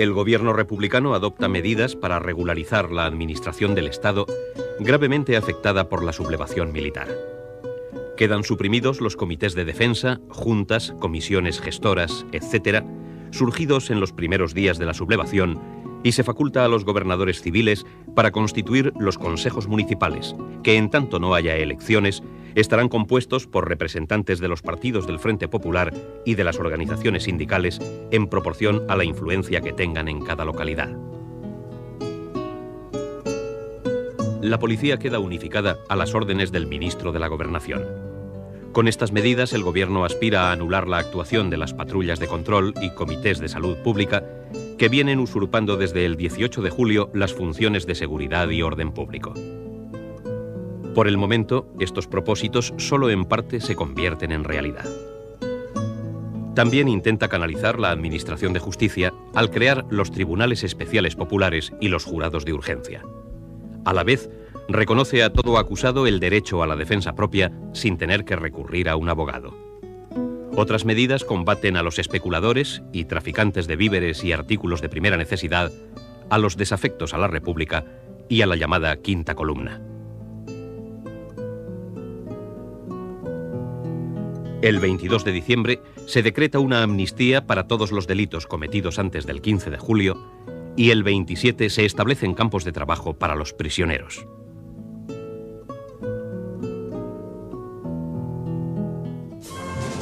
El gobierno republicano adopta medidas para regularizar la administración del Estado, gravemente afectada por la sublevación militar. Quedan suprimidos los comités de defensa, juntas, comisiones gestoras, etc., surgidos en los primeros días de la sublevación, y se faculta a los gobernadores civiles para constituir los consejos municipales, que en tanto no haya elecciones, estarán compuestos por representantes de los partidos del Frente Popular y de las organizaciones sindicales en proporción a la influencia que tengan en cada localidad. La policía queda unificada a las órdenes del ministro de la Gobernación. Con estas medidas, el gobierno aspira a anular la actuación de las patrullas de control y comités de salud pública que vienen usurpando desde el 18 de julio las funciones de seguridad y orden público. Por el momento, estos propósitos solo en parte se convierten en realidad. También intenta canalizar la administración de justicia al crear los tribunales especiales populares y los jurados de urgencia. A la vez, reconoce a todo acusado el derecho a la defensa propia sin tener que recurrir a un abogado. Otras medidas combaten a los especuladores y traficantes de víveres y artículos de primera necesidad, a los desafectos a la República y a la llamada Quinta Columna. El 22 de diciembre se decreta una amnistía para todos los delitos cometidos antes del 15 de julio y el 27 se establecen campos de trabajo para los prisioneros.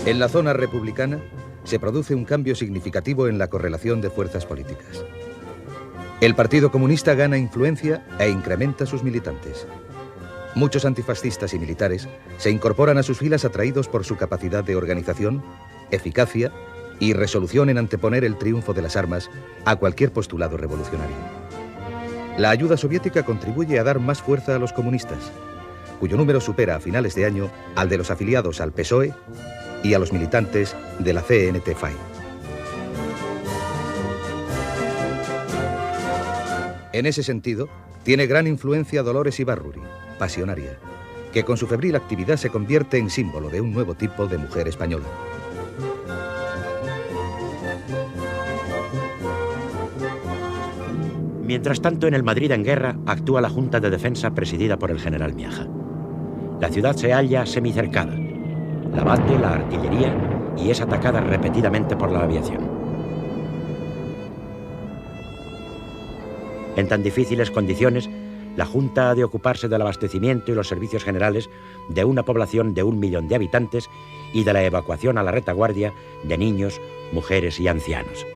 En la zona republicana se produce un cambio significativo en la correlación de fuerzas políticas. El Partido Comunista gana influencia e incrementa sus militantes. Muchos antifascistas y militares se incorporan a sus filas atraídos por su capacidad de organización, eficacia y resolución en anteponer el triunfo de las armas a cualquier postulado revolucionario. La ayuda soviética contribuye a dar más fuerza a los comunistas, cuyo número supera a finales de año al de los afiliados al PSOE y a los militantes de la CNT-FAI. En ese sentido, tiene gran influencia Dolores Ibárruri, pasionaria, que con su febril actividad se convierte en símbolo de un nuevo tipo de mujer española. Mientras tanto, en el Madrid en guerra actúa la Junta de Defensa presidida por el general Miaja. La ciudad se halla semicercada. La bate la artillería y es atacada repetidamente por la aviación. En tan difíciles condiciones, la Junta ha de ocuparse del abastecimiento y los servicios generales de una población de 1 millón de habitantes y de la evacuación a la retaguardia de niños, mujeres y ancianos.